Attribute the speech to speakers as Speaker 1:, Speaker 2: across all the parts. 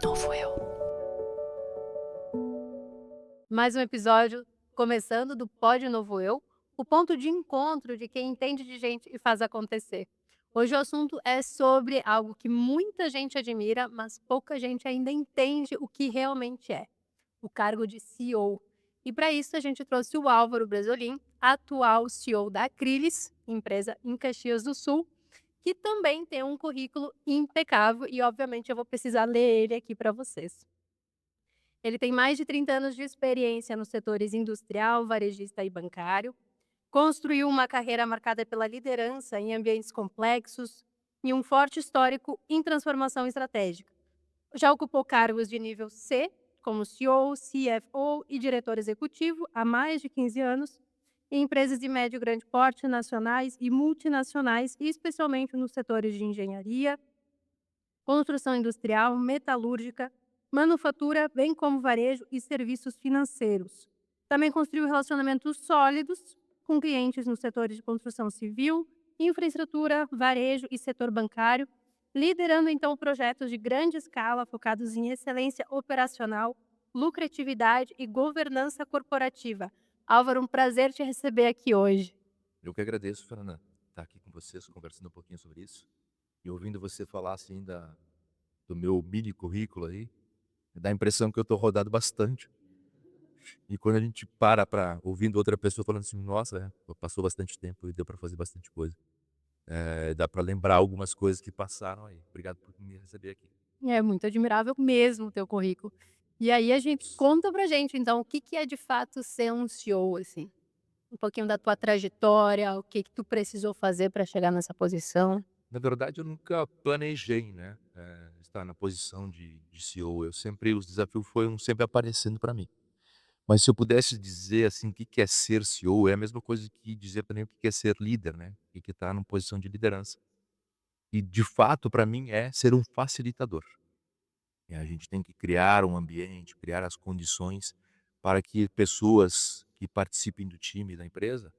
Speaker 1: Novo eu.
Speaker 2: Mais um episódio começando do Pod Novo Eu, o ponto de encontro de quem entende de gente e faz acontecer. Hoje o assunto é sobre algo que muita gente admira, mas pouca gente ainda entende o que realmente é: o cargo de CEO. E para isso a gente trouxe o Álvaro Brasolin, atual CEO da Acrylis, empresa em Caxias do Sul, que também tem um currículo impecável e obviamente eu vou precisar ler ele aqui para vocês. Ele tem mais de 30 anos de experiência nos setores industrial, varejista e bancário. Construiu uma carreira marcada pela liderança em ambientes complexos e um forte histórico em transformação estratégica. Já ocupou cargos de nível C, como CEO, CFO e diretor executivo há mais de 15 anos, em empresas de médio e grande porte nacionais e multinacionais, e especialmente nos setores de engenharia, construção industrial, metalúrgica, manufatura, bem como varejo e serviços financeiros. Também construiu relacionamentos sólidos com clientes nos setores de construção civil, infraestrutura, varejo e setor bancário, liderando então projetos de grande escala focados em excelência operacional, lucratividade e governança corporativa. Álvaro, um prazer te receber aqui hoje.
Speaker 1: Eu que agradeço, Fernanda, estar aqui com vocês, conversando um pouquinho sobre isso. E ouvindo você falar assim do meu mini currículo aí, dá a impressão que eu estou rodado bastante. E quando a gente ouvindo outra pessoa falando assim, nossa, passou bastante tempo e deu para fazer bastante coisa. Dá para lembrar algumas coisas que passaram aí. Obrigado por me receber aqui.
Speaker 2: É muito admirável mesmo o teu currículo. E aí a gente conta pra gente então, o que que é de fato ser um CEO, assim? Um pouquinho da tua trajetória, o que que tu precisou fazer para chegar nessa posição.
Speaker 1: Na verdade, eu nunca planejei, né, estar na posição de CEO. Os desafios foram sempre aparecendo para mim. Mas se eu pudesse dizer, assim, o que que é ser CEO, é a mesma coisa que dizer também o que que é ser líder, né, o que que tá numa posição de liderança. E de fato, para mim, é ser um facilitador. A gente tem que criar um ambiente, criar as condições para que pessoas que participem do time da empresa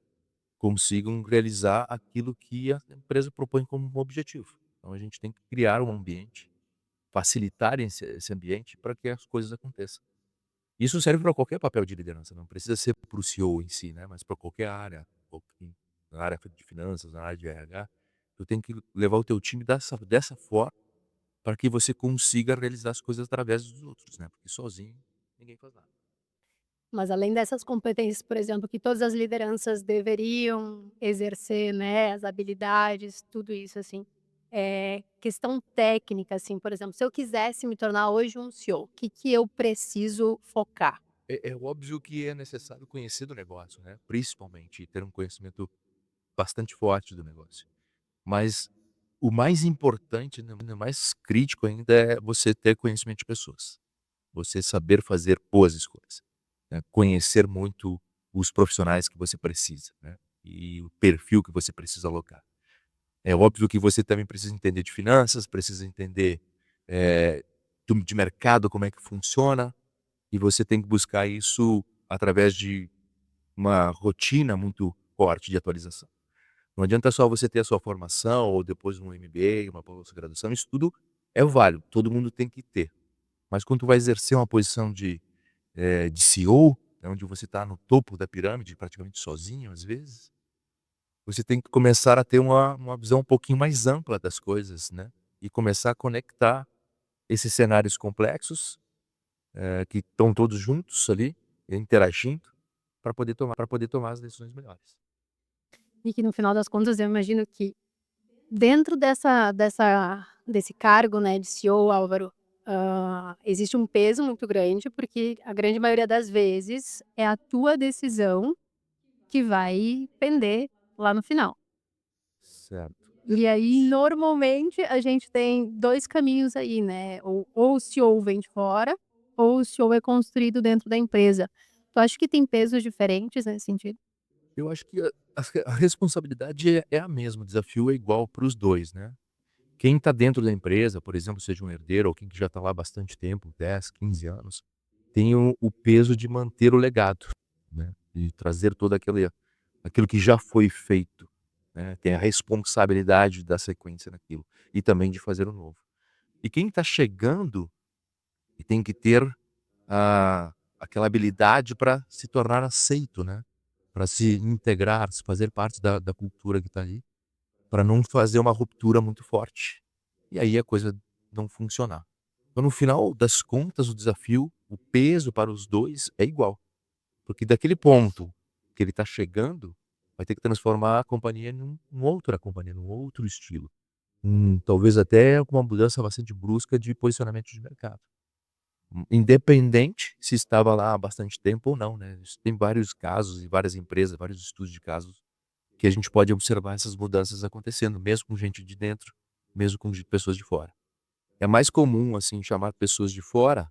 Speaker 1: consigam realizar aquilo que a empresa propõe como objetivo. Então a gente tem que criar um ambiente, facilitar esse ambiente para que as coisas aconteçam. Isso serve para qualquer papel de liderança, não precisa ser para o CEO em si, né, mas para qualquer área, na área de finanças, na área de RH, tu tem que levar o teu time dessa forma, para que você consiga realizar as coisas através dos outros, né, porque sozinho ninguém faz nada.
Speaker 2: Mas além dessas competências, por exemplo, que todas as lideranças deveriam exercer, né, as habilidades, tudo isso assim, questão técnica, assim, por exemplo, se eu quisesse me tornar hoje um CEO, o que eu preciso focar?
Speaker 1: É óbvio que é necessário conhecer do negócio, né, principalmente, e ter um conhecimento bastante forte do negócio. Mas o mais importante, né, o mais crítico ainda é você ter conhecimento de pessoas. Você saber fazer boas escolhas, né, conhecer muito os profissionais que você precisa, né, e o perfil que você precisa alocar. É óbvio que você também precisa entender de finanças, precisa entender, eh, do de mercado, como é que funciona, e você tem que buscar isso através de uma rotina muito forte de atualização. Não adianta só você ter a sua formação ou depois um MBA, uma pós-graduação, isso tudo é válido, todo mundo tem que ter. Mas quando tu vai exercer uma posição de CEO, né, onde você está no topo da pirâmide, praticamente sozinho às vezes, você tem que começar a ter uma visão um pouquinho mais ampla das coisas, né, e começar a conectar esses cenários complexos, que estão todos juntos ali, interagindo, para poder tomar as decisões melhores.
Speaker 2: E que no final das contas eu imagino que dentro desse cargo, né, de CEO, Álvaro, existe um peso muito grande, porque a grande maioria das vezes é a tua decisão que vai pender lá no final.
Speaker 1: Certo.
Speaker 2: E aí, normalmente, a gente tem 2 caminhos aí, né, ou o CEO vem de fora, ou o CEO é construído dentro da empresa. Tu acha que tem pesos diferentes nesse sentido?
Speaker 1: Eu acho que a responsabilidade é a mesma, o desafio é igual para os 2, né. Quem está dentro da empresa, por exemplo, seja um herdeiro ou quem que já está lá há bastante tempo, 10, 15 anos, tem o peso de manter o legado, né, e trazer todo aquilo que já foi feito, né, tem a responsabilidade da sequência naquilo, e também de fazer o novo. E quem está chegando tem que ter aquela habilidade para se tornar aceito, né? Para se integrar, se fazer parte da cultura que está ali, para não fazer uma ruptura muito forte. E aí a coisa não funcionar. Então, no final das contas, o desafio, o peso para os dois é igual. Porque daquele ponto que ele está chegando, vai ter que transformar a companhia num outra companhia, num outro estilo. Talvez até com uma mudança bastante brusca de posicionamento de mercado. Independente se estava lá há bastante tempo ou não, né. Isso tem vários casos e várias empresas, vários estudos de casos que a gente pode observar essas mudanças acontecendo, mesmo com gente de dentro, mesmo com pessoas de fora. É mais comum, assim, chamar pessoas de fora,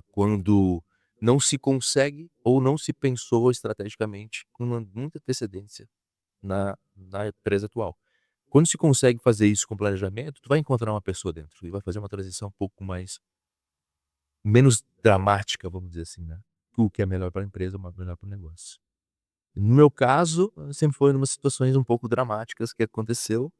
Speaker 1: quando não se consegue ou não se pensou estrategicamente com muita antecedência na empresa atual. Quando se consegue fazer isso com planejamento, tu vai encontrar uma pessoa dentro e vai fazer uma transição um pouco menos dramática, vamos dizer assim, né. O que é melhor para a empresa, melhor para o negócio. No meu caso, sempre foi umas situações um pouco dramáticas que aconteceu,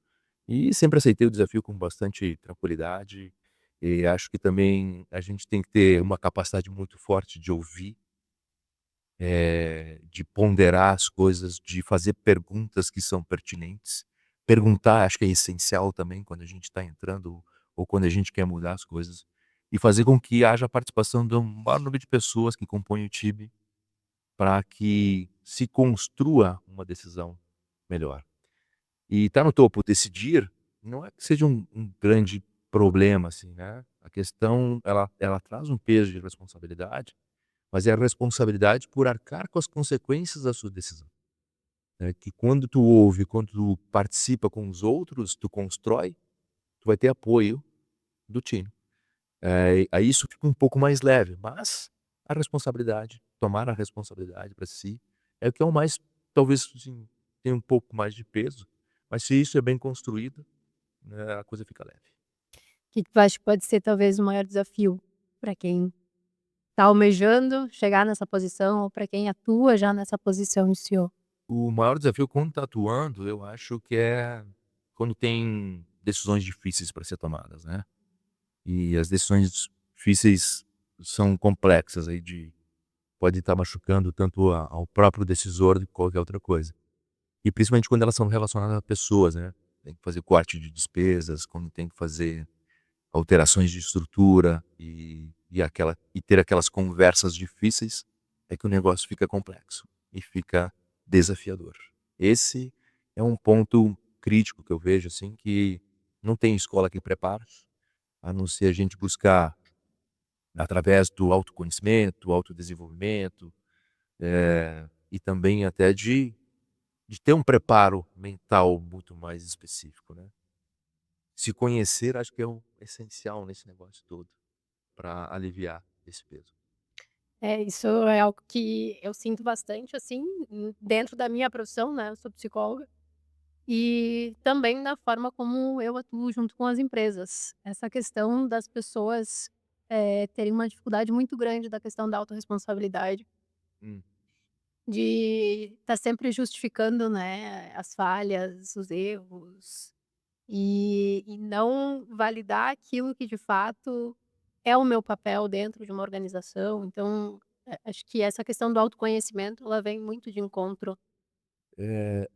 Speaker 1: e sempre aceitei o desafio com bastante tranquilidade, e acho que também a gente tem que ter uma capacidade muito forte de ouvir, de ponderar as coisas, de fazer perguntas que são pertinentes. Perguntar acho que é essencial também quando a gente está entrando ou quando a gente quer mudar as coisas, e fazer com que haja a participação do maior número de pessoas que compõem o time, para que se construa uma decisão melhor. E estar no topo, decidir, não é que seja um grande problema, assim, né. A questão ela traz um peso de responsabilidade, mas é a responsabilidade por arcar com as consequências da sua decisão, né, que quando tu ouve, quando tu participa com os outros, tu constrói, tu vai ter apoio do time. Aí isso fica um pouco mais leve, mas a responsabilidade, tomar a responsabilidade para si, é o que é o mais talvez, assim, tenha um pouco mais de peso, mas se isso é bem construído, né, a coisa fica leve.
Speaker 2: Que tu acha que pode ser talvez o maior desafio para quem tá almejando chegar nessa posição ou para quem atua já nessa posição de CEO?
Speaker 1: O maior desafio quando tá atuando, eu acho que é quando tem decisões difíceis para ser tomadas, né. E as decisões difíceis são complexas aí pode estar machucando tanto ao próprio decisor de qualquer outra coisa. E principalmente quando elas são relacionadas a pessoas, né. Tem que fazer corte de despesas, quando tem que fazer alterações de estrutura e ter aquelas conversas difíceis, é que o negócio fica complexo e fica desafiador. Esse é um ponto crítico que eu vejo, assim, que não tem escola que prepara, a não ser a gente buscar através do autoconhecimento, autodesenvolvimento, e também até de ter um preparo mental muito mais específico, né. Se conhecer acho que é o essencial nesse negócio todo, para aliviar esse peso.
Speaker 2: É, isso é algo que eu sinto bastante, assim, dentro da minha profissão, né, eu sou psicóloga, e também na forma como eu atuo junto com as empresas. Essa questão das pessoas, terem uma dificuldade muito grande da questão da autorresponsabilidade,
Speaker 1: Hum.
Speaker 2: de estar sempre justificando, né, as falhas, os erros, e não validar aquilo que de fato é o meu papel dentro de uma organização. Então, acho que essa questão do autoconhecimento, ela vem muito de encontro.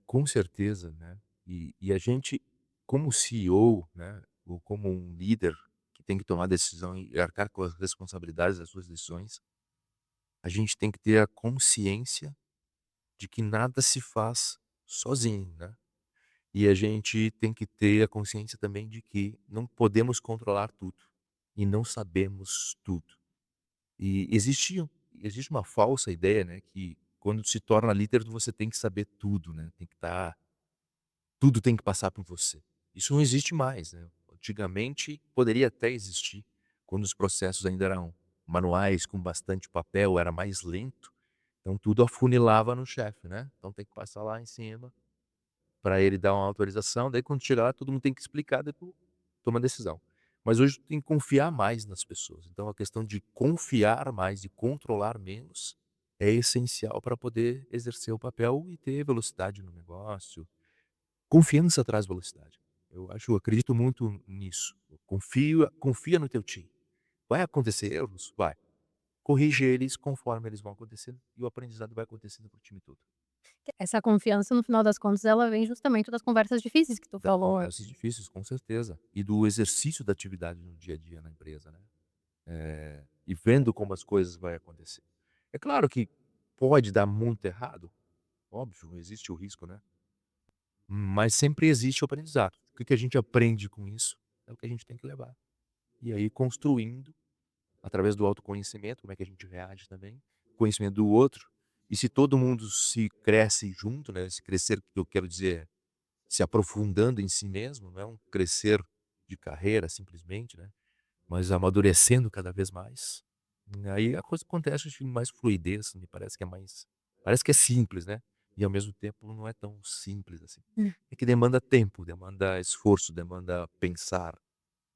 Speaker 1: Com certeza, né. E a gente, como CEO, né, ou como um líder que tem que tomar decisão e arcar com as responsabilidades das suas decisões, a gente tem que ter a consciência de que nada se faz sozinho, né. E a gente tem que ter a consciência também de que não podemos controlar tudo, e não sabemos tudo. E existe uma falsa ideia, né, que quando se torna líder você tem que saber tudo, né, tem que estar tudo tem que passar por você. Isso não existe mais, né. Antigamente poderia até existir, quando os processos ainda eram manuais, com bastante papel, era mais lento, então tudo afunilava no chefe, né. Então tem que passar lá em cima, para ele dar uma autorização, daí quando chegar lá todo mundo tem que explicar, daí tu toma a decisão. Mas hoje tu tem que confiar mais nas pessoas, então a questão de confiar mais e controlar menos, é essencial para poder exercer o papel e ter velocidade no negócio. Confiança traz velocidade. Eu acredito muito nisso. Confia no teu time. Vai acontecer erros? Vai. Corrige eles conforme eles vão acontecendo e o aprendizado vai acontecendo para o time todo.
Speaker 2: Essa confiança, no final das contas, ela vem justamente das conversas difíceis que tu
Speaker 1: Das
Speaker 2: falou.
Speaker 1: conversas difíceis, com certeza. E do exercício da atividade no dia a dia na empresa, né. E vendo como as coisas vai acontecer. É claro que pode dar muito errado, óbvio, existe o risco, né, mas sempre existe o aprendizado. O que que a gente aprende com isso, é o que a gente tem que levar. E aí construindo, através do autoconhecimento, como é que a gente reage também, conhecimento do outro, e se todo mundo se cresce junto, né, se crescer, que eu quero dizer, é se aprofundando em si mesmo, não é um crescer de carreira simplesmente, né, mas amadurecendo cada vez mais, aí a coisa acontece acho que mais fluidez, me parece que é mais parece que é simples, né, e ao mesmo tempo não é tão simples assim.
Speaker 2: Hum.
Speaker 1: É que demanda tempo, demanda esforço, demanda pensar,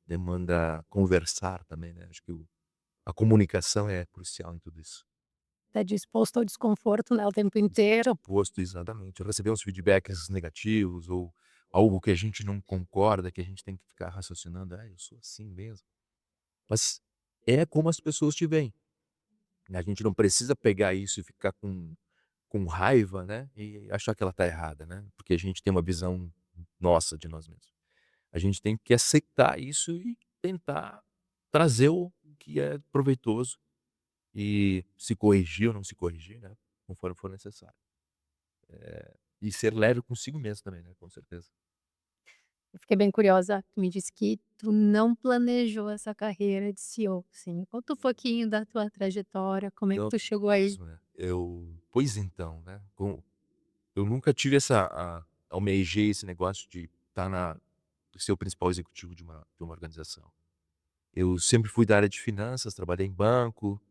Speaker 1: demanda conversar também, né, acho que a comunicação é crucial em tudo isso.
Speaker 2: Tá disposto ao desconforto, né, o tempo inteiro.
Speaker 1: Posto, exatamente. Receber uns feedbacks negativos ou algo que a gente não concorda, que a gente tem que ficar raciocinando: "Ah, eu sou assim mesmo". Mas é como as pessoas te veem, né, a gente não precisa pegar isso e ficar com raiva, né, e achar que ela está errada, né, porque a gente tem uma visão nossa de nós mesmos. A gente tem que aceitar isso e tentar trazer o que é proveitoso e se corrigir ou não se corrigir, né, conforme for necessário. E ser leve consigo mesmo também, né, com certeza.
Speaker 2: Eu fiquei bem curiosa, tu me disse que tu não planejou essa carreira de CEO, assim, conta um pouquinho da tua trajetória, como é que
Speaker 1: Eu
Speaker 2: tu chegou aí?
Speaker 1: mesmo, né, pois então, né, eu nunca tive almejei esse negócio de estar na ser o principal executivo de uma organização. Eu sempre fui da área de finanças, trabalhei em banco,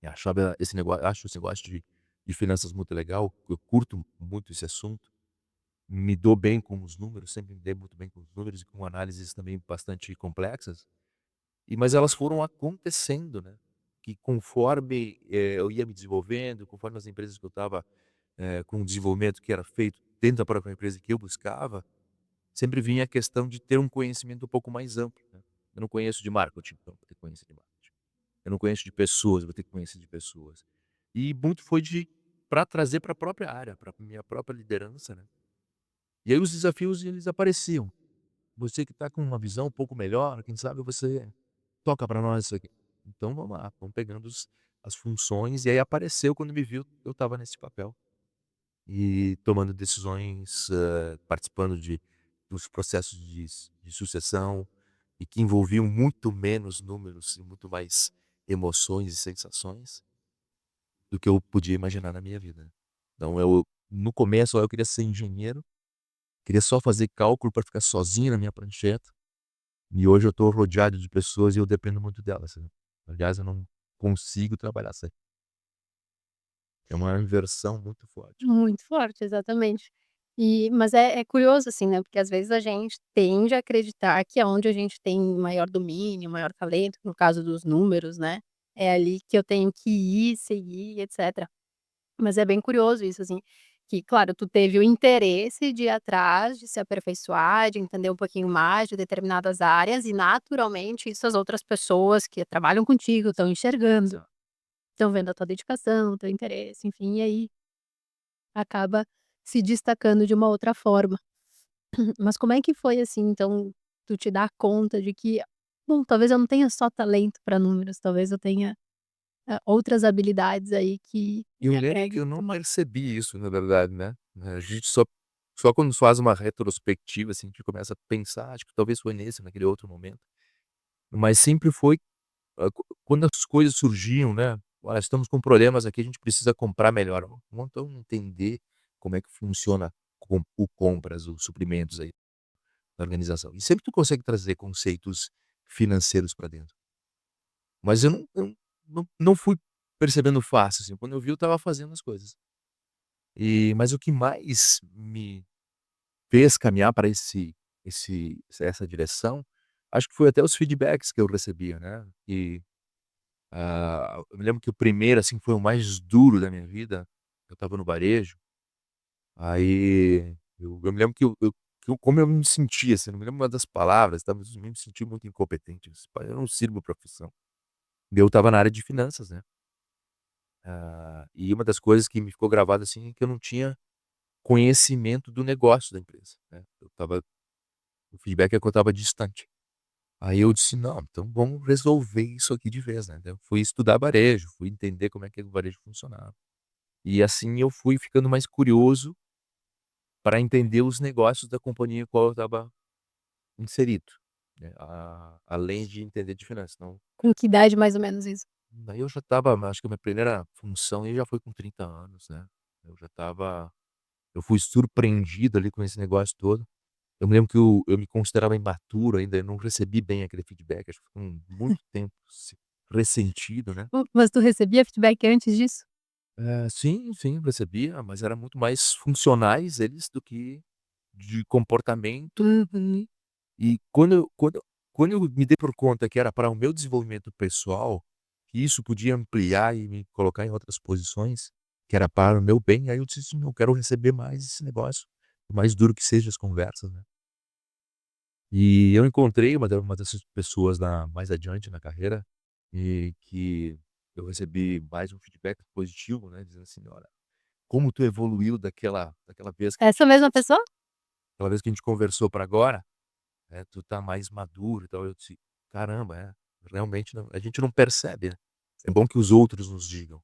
Speaker 1: e acho esse negócio de finanças muito legal, eu curto muito esse assunto, me dou bem com os números, sempre me dei muito bem com os números e com análises também bastante complexas. Mas elas foram acontecendo, né, que conforme, eu ia me desenvolvendo, conforme as empresas que eu estava, com o desenvolvimento que era feito dentro da própria empresa que eu buscava, sempre vinha a questão de ter um conhecimento um pouco mais amplo, né. Eu não conheço de marketing, então vou ter que conhecer de marketing. Eu não conheço de pessoas, vou ter que conhecer de pessoas. E muito foi de para trazer para a própria área, para minha própria liderança, né. E aí os desafios eles apareciam. Você que está com uma visão um pouco melhor, quem sabe você toca para nós isso aqui. Então vamos lá, vamos pegando as funções, e aí apareceu quando me viu, eu estava nesse papel. E tomando decisões, participando dos processos de sucessão, e que envolviam muito menos números e muito mais emoções e sensações, do que eu podia imaginar na minha vida. Então no começo eu queria ser engenheiro, queria só fazer cálculo para ficar sozinho na minha prancheta. E hoje eu estou rodeado de pessoas e eu dependo muito delas, né. Aliás, eu não consigo trabalhar sem. É uma inversão muito forte.
Speaker 2: Muito forte, exatamente. Mas é curioso, assim, né, porque às vezes a gente tende a acreditar que aonde a gente tem maior domínio, maior talento, no caso dos números, né, é ali que eu tenho que ir, seguir, etcétera. Mas é bem curioso isso, assim, que claro, tu teve o interesse de ir atrás, de se aperfeiçoar, de entender um pouquinho mais de determinadas áreas e naturalmente isso as outras pessoas que trabalham contigo estão enxergando,
Speaker 1: Exato.
Speaker 2: estão vendo a tua dedicação, o teu interesse, enfim, e aí acaba se destacando de uma outra forma. Mas como é que foi, assim, então, tu te dar conta de que, bom, talvez eu não tenha só talento para números, talvez eu tenha, outras habilidades aí que
Speaker 1: E eu
Speaker 2: me
Speaker 1: lembro que
Speaker 2: agreguem.
Speaker 1: eu não percebi isso, na verdade, né. A gente só quando faz uma retrospectiva, assim, a gente começa a pensar, acho que talvez foi nesse, naquele outro momento. Mas sempre foi, quando as coisas surgiam, né, "Olha, estamos com problemas aqui, a gente precisa comprar melhor". Vamos então entender como é que funciona o compras, os suprimentos aí da organização. E sempre tu consegue trazer conceitos financeiros para dentro. Mas eu não fui percebendo fácil, assim, quando eu vi eu estava fazendo as coisas. Mas o que mais me fez caminhar para essa direção, acho que foi até os feedbacks que eu recebia, né, eu me lembro que o primeiro, assim, foi o mais duro da minha vida, eu estava no varejo, aí eu me lembro como eu me sentia, assim, não me lembro uma das palavras, estava me senti muito incompetente, eu disse: "Pai, eu não sirvo para a função". Eu estava na área de finanças, né. E uma das coisas que me ficou gravada, assim, é que eu não tinha conhecimento do negócio da empresa, né. O feedback é que eu estava distante. Aí eu disse: "Não, então vamos resolver isso aqui de vez", né. Daí eu fui estudar varejo, fui entender como é que o varejo funcionava. E assim eu fui ficando mais curioso para entender os negócios da companhia em qual eu estava inserido, né, além de entender de finanças. Então,
Speaker 2: Com que idade mais ou menos isso?
Speaker 1: daí eu já estava, acho que a minha primeira função aí já foi com 30 anos, né. Eu já estava eu fui surpreendido ali com esse negócio todo. Eu me lembro que eu me considerava imaturo ainda, eu não recebi bem aquele feedback, acho que ficou muito tempo ressentido, né.
Speaker 2: Mas tu recebia feedback antes disso?
Speaker 1: Sim, sim, recebia, mas era muito mais funcionais eles do que de comportamento.
Speaker 2: Uhum.
Speaker 1: E quando eu me dei por conta que era para o meu desenvolvimento pessoal, que isso podia ampliar e me colocar em outras posições, que era para o meu bem, aí eu disse assim: "Eu quero receber mais esse negócio, por mais duro que seja as conversas", né. E eu encontrei uma dessas pessoas mais adiante na carreira, e que eu recebi mais um feedback positivo, né, dizendo assim: "Olha, como tu evoluiu daquela vez que a
Speaker 2: Essa
Speaker 1: gente
Speaker 2: mesma
Speaker 1: conversou
Speaker 2: pessoa?
Speaker 1: aquela vez que a gente conversou para agora". Tu tá mais maduro e tal, eu disse: "Caramba, realmente não a gente não percebe, né". É bom que os outros nos digam.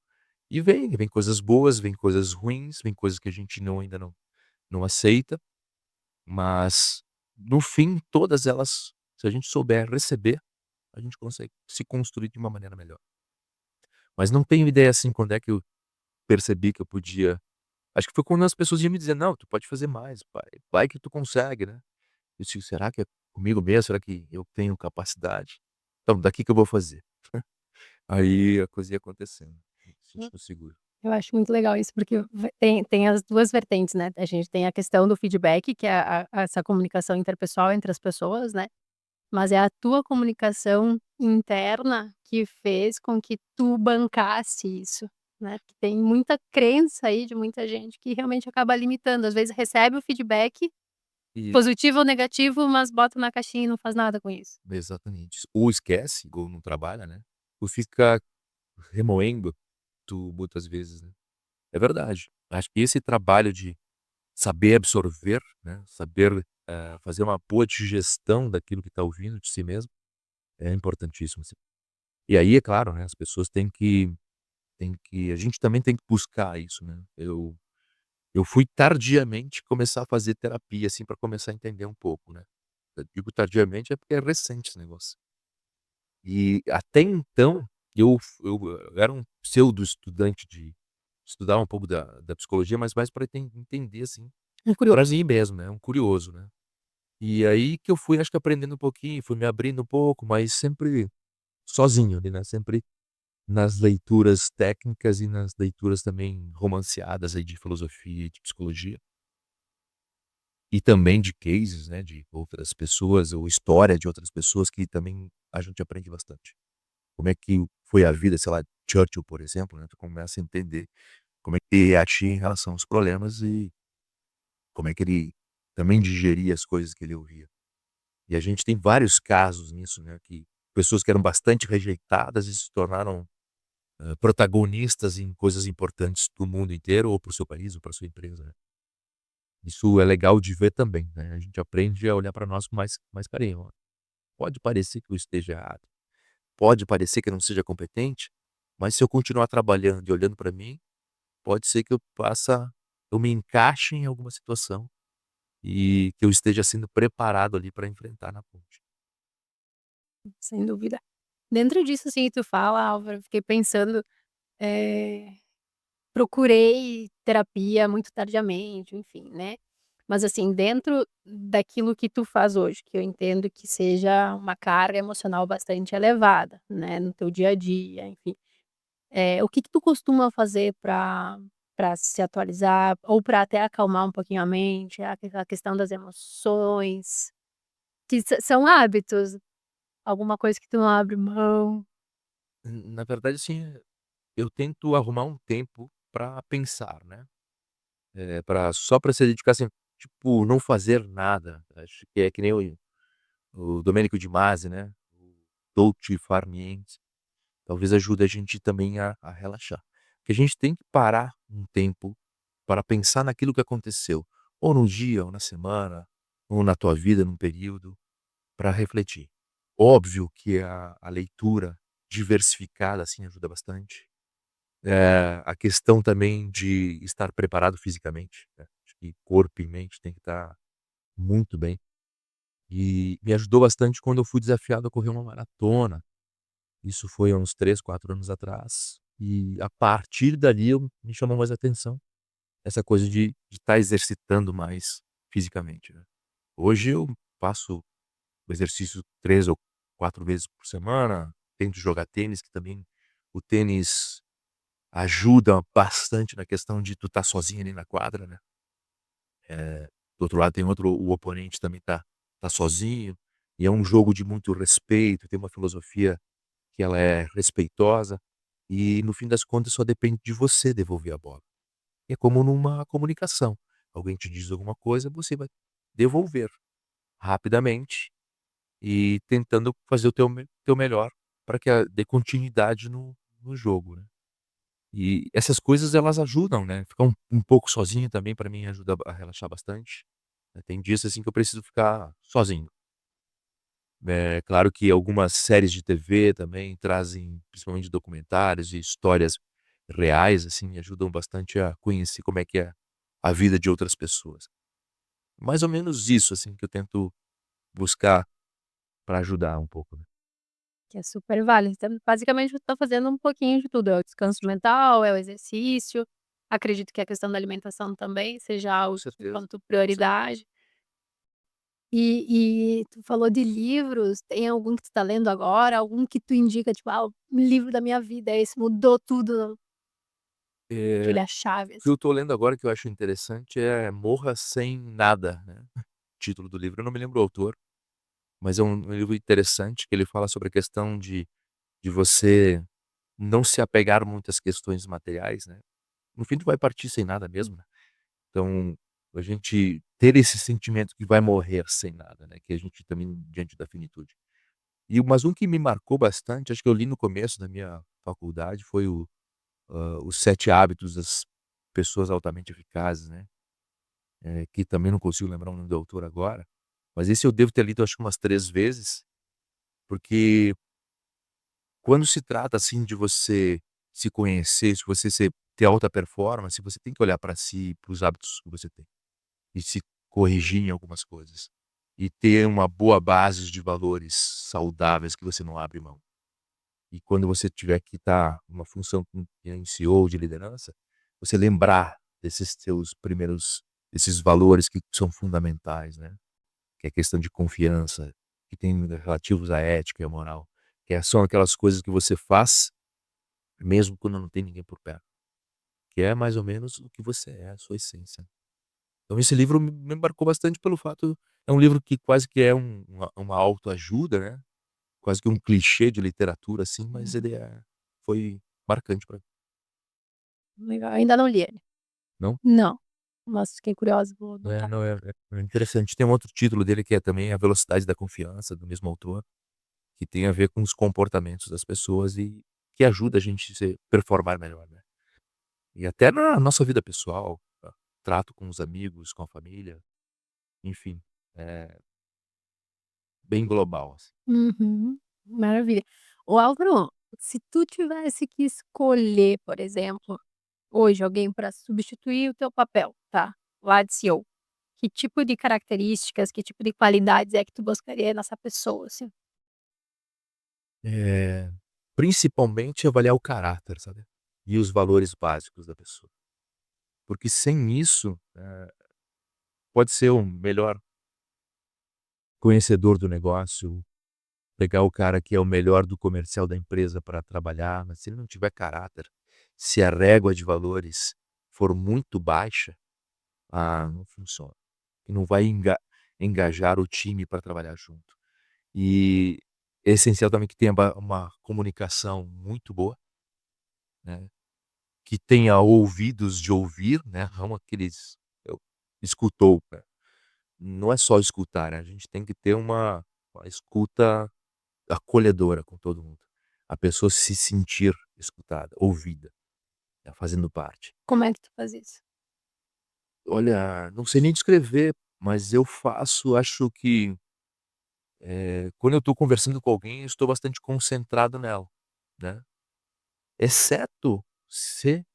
Speaker 1: E vem coisas boas, vem coisas ruins, vem coisas que a gente ainda não aceita, mas no fim todas elas, se a gente souber receber, a gente consegue se construir de uma maneira melhor. Mas não tenho ideia, assim, quando é que eu percebi que eu podia, acho que foi quando as pessoas iam me dizer: "Não, tu pode fazer mais, vai que tu consegue, né". Eu disse: "Será que é comigo mesmo? Será que eu tenho capacidade? Então, daqui que eu vou fazer". Aí a coisa ia acontecendo,
Speaker 2: Hum.
Speaker 1: sentindo seguro.
Speaker 2: Eu acho muito legal isso, porque tem as 2 vertentes, né, a gente tem a questão do feedback, que é essa comunicação interpessoal entre as pessoas, né, mas é a tua comunicação interna que fez com que tu bancasse isso, né, porque tem muita crença aí de muita gente que realmente acaba limitando, às vezes recebe o feedback,
Speaker 1: E
Speaker 2: positivo ou negativo, mas bota na caixinha e não faz nada com isso.
Speaker 1: exatamente. Ou esquece, ou não trabalha, né, ou fica remoendo tu muitas vezes, né. É verdade. Acho que esse trabalho de saber absorver, né, saber, fazer uma boa digestão daquilo que está ouvindo de si mesmo, é importantíssimo, assim. E aí, é claro, né, as pessoas têm que a gente também tem que buscar isso, né. Eu fui tardiamente começar a fazer terapia, assim, para começar a entender um pouco, né. Eu digo tardiamente, é porque é recente esse negócio. E até então, eu era um pseudo estudante de estudar um pouco da psicologia, mas mais para entender, assim,
Speaker 2: É curioso.
Speaker 1: pra mim mesmo, né, um curioso, né. E aí que eu fui, acho que aprendendo um pouquinho, fui me abrindo um pouco, mas sempre sozinho ali, né, sempre nas leituras técnicas e nas leituras também romanceadas aí de filosofia e de psicologia. E também de cases, né, de outras pessoas ou história de outras pessoas que também a gente aprende bastante. Como é que foi a vida, sei lá, Churchill, por exemplo, né, tu começa a entender como é que ele agia em relação aos problemas e como é que ele também digeria as coisas que ele ouvia. E a gente tem vários casos nisso, né, que pessoas que eram bastante rejeitadas e se tornaram, protagonistas em coisas importantes do mundo inteiro ou para o seu país ou para sua empresa, né. Isso é legal de ver também, né, a gente aprende a olhar para nós com mais carinho. Pode parecer que eu esteja errado, pode parecer que eu não seja competente, mas se eu continuar trabalhando e olhando para mim, pode ser que eu me encaixe em alguma situação e que eu esteja sendo preparado ali para enfrentar na ponte.
Speaker 2: Sem dúvida. Dentro disso, assim, que tu fala, Álvaro, eu fiquei pensando, eh, procurei terapia muito tardiamente, enfim, né. Mas, assim, dentro daquilo que tu faz hoje, que eu entendo que seja uma carga emocional bastante elevada, né, no teu dia a dia, enfim. O que que tu costuma fazer para se atualizar ou para até acalmar um pouquinho a mente, a questão das emoções, que são hábitos, alguma coisa que tu não abre mão?
Speaker 1: Na verdade, assim, eu tento arrumar um tempo para pensar, né, pra só para se dedicar, assim, tipo, não fazer nada. Acho que é que nem o Domenico de Masi, né, o dolce far niente. talvez ajude a gente também a relaxar. Porque a gente tem que parar um tempo para pensar naquilo que aconteceu, ou no dia, ou na semana, ou na tua vida, num período, para refletir. Óbvio que a leitura diversificada, assim, ajuda bastante. A questão também de estar preparado fisicamente, né, acho que corpo e mente tem que estar muito bem. E me ajudou bastante quando eu fui desafiado a correr uma maratona. Isso foi há uns 3, 4 anos atrás, e a partir dali eu me chamou mais atenção essa coisa de estar exercitando mais fisicamente, né. Hoje eu faço o exercício 3 ou 4 vezes por semana, tento jogar tênis, que também o tênis ajuda bastante na questão de tu estar sozinho ali na quadra, né. Do outro lado tem outro, o oponente também tá sozinho, e é um jogo de muito respeito, tem uma filosofia que ela é respeitosa, e no fim das contas só depende de você devolver a bola. É como numa comunicação, alguém te diz alguma coisa, você vai devolver rapidamente e tentando fazer o teu melhor para que dê continuidade no jogo, né. E essas coisas elas ajudam, né, ficar um pouco sozinho também para mim ajuda a relaxar bastante, né. Tem dias, assim, que eu preciso ficar sozinho. É claro que algumas séries de TV também trazem, principalmente documentários e histórias reais, assim, me ajudam bastante a conhecer como é que é a vida de outras pessoas. Mais ou menos isso, assim, que eu tento buscar para ajudar um pouco, né.
Speaker 2: Que é super válido. Então, basicamente, você tá fazendo um pouquinho de tudo, é o descanso mental, é o exercício, acredito que a questão da alimentação também seja
Speaker 1: Com
Speaker 2: algo
Speaker 1: certeza,
Speaker 2: enquanto
Speaker 1: com certeza.
Speaker 2: prioridade. E tu falou de livros, tem algum que tu tá lendo agora, algum que tu indica, tipo: "Ah, o livro da minha vida é esse, mudou tudo",
Speaker 1: O
Speaker 2: Julia Chaves.
Speaker 1: que eu tô lendo agora que eu acho interessante é Morra Sem Nada, né, título do livro, eu não me lembro o autor, mas é um livro interessante que ele fala sobre a questão de você não se apegar muito às questões materiais, né. No fim tu vai partir sem nada mesmo, né. Então, a gente ter esse sentimento que vai morrer sem nada, né, que a gente também diante da finitude. Mas um que me marcou bastante, acho que eu li no começo da minha faculdade, foi Os Sete Hábitos das Pessoas Altamente Eficazes, né, que também não consigo lembrar o nome do autor agora, mas esse eu devo ter lido acho que umas 3 vezes, porque quando se trata, assim, de você se conhecer, se você ter alta performance, você tem que olhar para si, para os hábitos que você tem. E se corrigir em algumas coisas. E ter uma boa base de valores saudáveis que você não abre mão. E quando você tiver que estar numa função em CEO de liderança, você lembrar desses seus primeiros esses valores que são fundamentais, né, que é questão de confiança, que tem relativos à ética e à moral, são aquelas coisas que você faz mesmo quando não tem ninguém por perto, que é mais ou menos o que você é, a sua essência. Então esse livro me marcou bastante pelo fato é um livro que quase que é uma autoajuda, né, quase que um clichê de literatura, assim, mas
Speaker 2: Uhum.
Speaker 1: ele foi marcante pra mim.
Speaker 2: Legal, ainda não li ele.
Speaker 1: Não?
Speaker 2: Não, mas fiquei curiosa, vou anotar.
Speaker 1: Não, é interessante. Tem um outro título dele que é também A Velocidade da Confiança, do mesmo autor, que tem a ver com os comportamentos das pessoas e que ajuda a gente se performar melhor, né. E até na nossa vida pessoal, trato com os amigos, com a família, enfim, é bem global, assim.
Speaker 2: Uhum, maravilha. O Álvaro, se tu tivesse que escolher, por exemplo, hoje alguém para substituir o teu papel, tá, lá de CEO, que tipo de características, que tipo de qualidades é que tu buscaria nessa pessoa, assim?
Speaker 1: Eh, Principalmente avaliar o caráter, sabe, e os valores básicos da pessoa. Porque sem isso, pode ser o melhor conhecedor do negócio, pegar o cara que é o melhor do comercial da empresa para trabalhar, mas se ele não tiver caráter, se a régua de valores for muito baixa, não funciona. E não vai engajar o time para trabalhar junto. E é essencial também que tenha uma comunicação muito boa, né, que tenha ouvidos de ouvir, né, não aqueles eu escutou, né. Não é só escutar, né, a gente tem que ter uma escuta acolhedora com todo mundo. a pessoa se sentir escutada, ouvida, né, fazendo parte.
Speaker 2: Como é que tu faz isso?
Speaker 1: Olha, não sei nem descrever, mas eu acho que, quando eu estou conversando com alguém, eu estou bastante concentrado nela, né. Exceto se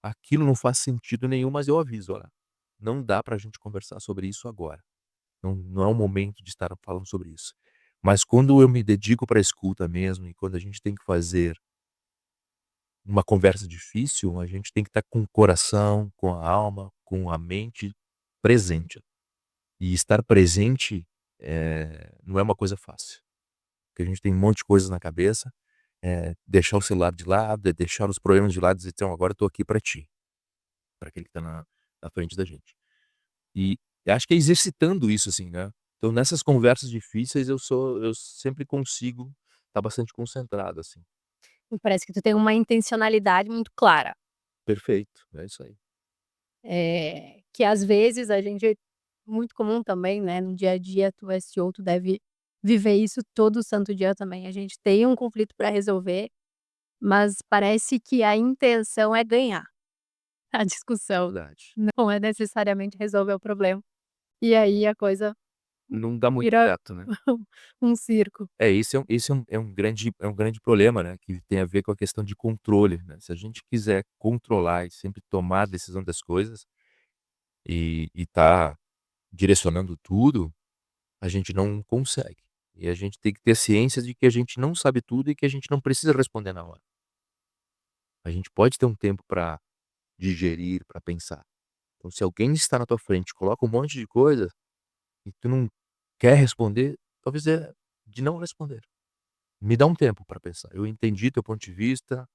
Speaker 1: aquilo não faz sentido nenhum, mas eu aviso: "Olha, não dá pra gente conversar sobre isso agora. Não é o momento de estar falando sobre isso". Mas quando eu me dedico pra escuta mesmo e quando a gente tem que fazer uma conversa difícil, a gente tem que estar com o coração, com a alma, com a mente presente. E estar presente, não é uma coisa fácil, porque a gente tem um monte de coisas na cabeça, deixar o celular de lado, deixar os problemas de lado e dizer: "Então, agora eu tô aqui pra ti", pra aquele que tá na frente da gente. E eu acho que é exercitando isso, assim, né. Então nessas conversas difíceis eu sempre consigo estar bastante concentrado, assim.
Speaker 2: Parece que tu tem uma intencionalidade muito clara.
Speaker 1: Perfeito, é isso aí.
Speaker 2: Que às vezes a gente muito comum também, né, no dia a dia, tu é CEO, tu deve viver isso todo santo dia também. A gente tem um conflito para resolver, mas parece que a intenção é ganhar a discussão,
Speaker 1: Verdade.
Speaker 2: não é necessariamente resolver o problema. E aí a coisa
Speaker 1: Não dá muito
Speaker 2: vira
Speaker 1: certo, né.
Speaker 2: um circo.
Speaker 1: É um grande problema, né, que tem a ver com a questão de controle, né. Se a gente quiser controlar e sempre tomar a decisão das coisas, e tá direcionando tudo, a gente não consegue. E a gente tem que ter ciência de que a gente não sabe tudo e que a gente não precisa responder na hora. A gente pode ter um tempo para digerir, para pensar. Então se alguém está na tua frente, coloca um monte de coisa, e tu não quer responder, talvez é de não responder. Me dá um tempo para pensar. Eu entendi teu ponto de vista,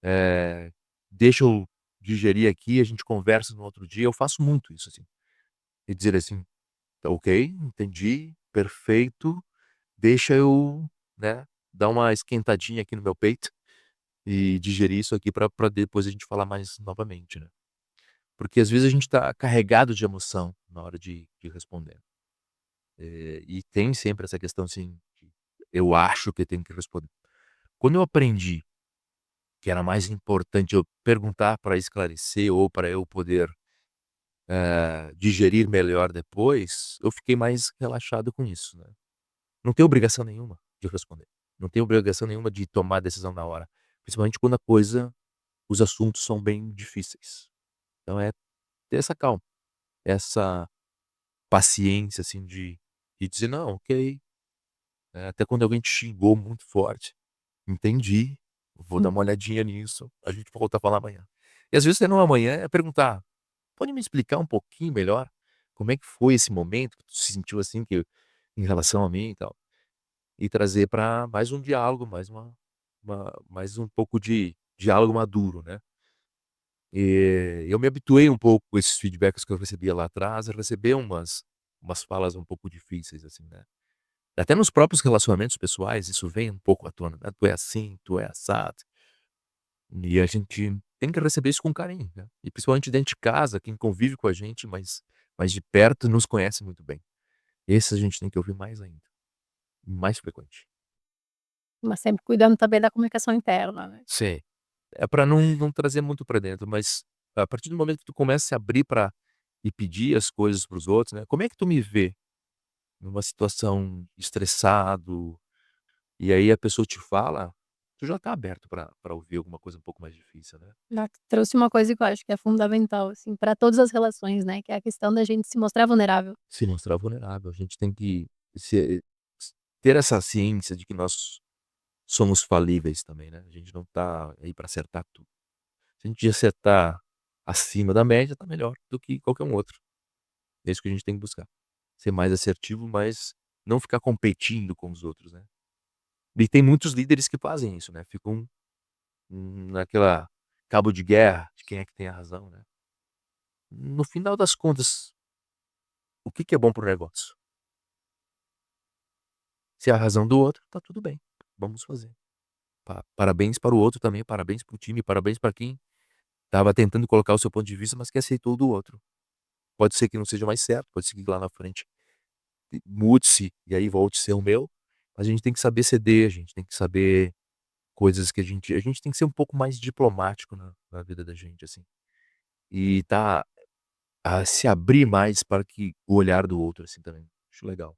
Speaker 1: eh, deixa eu digerir aqui, a gente conversa no outro dia. Eu faço muito isso, assim, e dizer assim: "Tá ok, entendi, perfeito, deixa eu, né, dar uma esquentadinha aqui no meu peito e digerir isso aqui para depois a gente falar mais novamente", né. Porque às vezes a gente tá carregado de emoção na hora de responder. E tem sempre essa questão, assim, de eu acho que eu tenho que responder. Quando eu aprendi que era mais importante eu perguntar para esclarecer ou para eu poder, digerir melhor depois, eu fiquei mais relaxado com isso, né. Não tenho obrigação nenhuma de responder. Não tenho obrigação nenhuma de tomar decisão na hora, principalmente quando os assuntos são bem difíceis. Então é ter essa calma, essa paciência, assim, de dizer: "Não, ok", até quando alguém te xingou muito forte, entendi, vou dar
Speaker 2: Hum.
Speaker 1: uma olhadinha nisso, a gente volta a falar amanhã. E às vezes até no amanhã é perguntar: "Pode me explicar um pouquinho melhor como é que foi esse momento que tu se sentiu assim que em relação a mim e tal?" E trazer para mais um diálogo, mais um pouco de diálogo maduro, né. Eu me habituei um pouco com esses feedbacks que eu recebia lá atrás, a receber umas falas um pouco difíceis, assim, né. Até nos próprios relacionamentos pessoais isso vem um pouco à tona, né, "Tu é assim, tu é assado", e a gente tem que receber isso com carinho, né. E principalmente dentro de casa, quem convive com a gente mais de perto nos conhece muito bem. Esses a gente tem que ouvir mais ainda, mais frequente.
Speaker 2: Mas sempre cuidando também da comunicação interna, né.
Speaker 1: Sim. É pra não trazer muito pra dentro, mas a partir do momento que tu começa a se abrir pra e pedir as coisas para os outros, né, como é que tu me vê numa situação estressado, e aí a pessoa te fala, tu já tá aberto pra ouvir alguma coisa um pouco mais difícil, né.
Speaker 2: Já trouxe uma coisa que eu acho que é fundamental, assim, para todas as relações, né, que é a questão da gente se mostrar vulnerável.
Speaker 1: Se mostrar vulnerável, a gente tem que se ter essa ciência de que nós somos falíveis também, né, a gente não tá aí pra acertar tudo. Se a gente acertar acima da média, tá melhor do que qualquer um outro. É isso que a gente tem que buscar. Ser mais assertivo, mas não ficar competindo com os outros, né. E tem muitos líderes que fazem isso, né, ficam naquela cabo de guerra de quem é que tem a razão, né. No final das contas, o que que é bom para o negócio? Se é a razão do outro, tá tudo bem, vamos fazer. Parabéns para o outro também, parabéns para o time, parabéns para quem estava tentando colocar o seu ponto de vista, mas que aceitou o do outro. Pode ser que não seja mais certo, pode ser que lá na frente mude-se e aí volte a ser o meu, mas a gente tem que saber ceder, a gente tem que saber coisas que a gente tem que ser um pouco mais diplomático na vida da gente, assim, e tá a se abrir mais para que o olhar do outro, assim, também. Acho legal.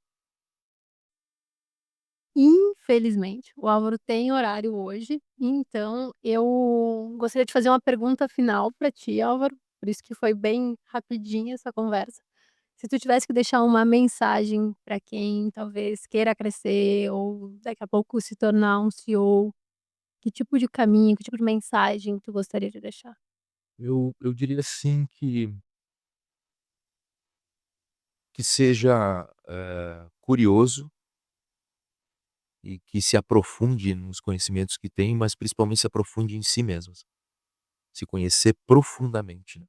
Speaker 2: Infelizmente, o Álvaro tem horário hoje, então eu gostaria de fazer uma pergunta final para ti, Álvaro, por isso que foi bem rapidinha essa conversa. Se tu tivesse que deixar uma mensagem para quem talvez queira crescer ou daqui a pouco se tornar um CEO, que tipo de caminho, que tipo de mensagem tu gostaria de deixar?
Speaker 1: Eu diria assim que seja, curioso e que se aprofunde nos conhecimentos que tem, mas principalmente se aprofunde em si mesmo, se conhecer profundamente, né.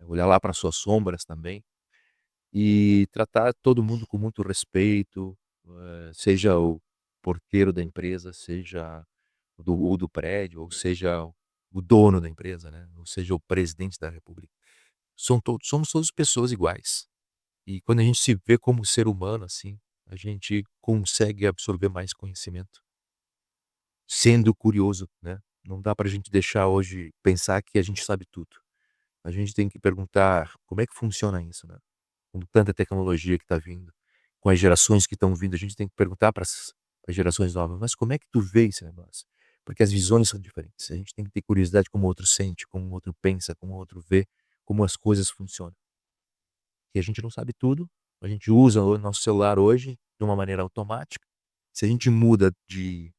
Speaker 1: Olhar lá para suas sombras também e tratar todo mundo com muito respeito, seja o porteiro da empresa, seja o do prédio, ou seja o dono da empresa, né, ou seja o presidente da república. Somos todos pessoas iguais. E quando a gente se vê como ser humano, assim, a gente consegue absorver mais conhecimento, sendo curioso, né. Não dá pra gente deixar hoje pensar que a gente sabe tudo. A gente tem que perguntar como é que funciona isso, né. Com tanta tecnologia que está vindo, com as gerações que estão vindo, a gente tem que perguntar para as gerações novas: "Mas como é que tu vê esse negócio?" Porque as visões são diferentes, a gente tem que ter curiosidade como o outro sente, como o outro pensa, como o outro vê, como as coisas funcionam. E a gente não sabe tudo, a gente usa o nosso celular hoje de uma maneira automática, se a gente muda de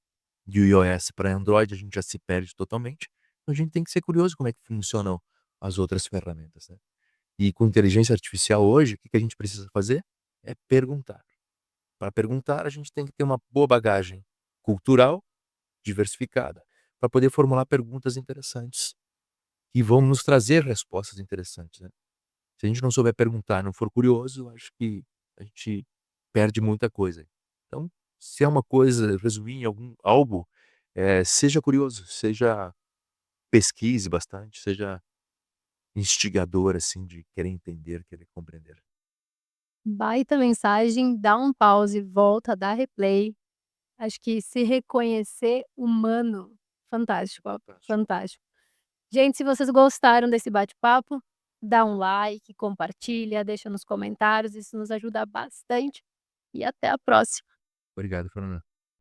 Speaker 1: iOS para Android, a gente já se perde totalmente, então a gente tem que ser curioso como é que funcionam as outras ferramentas, né. E com inteligência artificial hoje, o que que a gente precisa fazer? É perguntar. Para perguntar, a gente tem que ter uma boa bagagem cultural, diversificada, para poder formular perguntas interessantes, que vão nos trazer respostas interessantes, né. Se a gente não souber perguntar, não for curioso, acho que a gente perde muita coisa. Então, se é uma coisa, resumir em algum algo, seja curioso, seja pesquise bastante, seja instigador, assim, de querer entender, querer compreender.
Speaker 2: Baita mensagem, dá um pause, volta, dá replay. Acho que se reconhecer humano, fantástico, ó,
Speaker 1: Fantástico.
Speaker 2: fantástico. Gente, se vocês gostaram desse bate-papo, dá um like, compartilha, deixa nos comentários, isso nos ajuda bastante e até a próxima.
Speaker 1: Obrigado, Fernanda.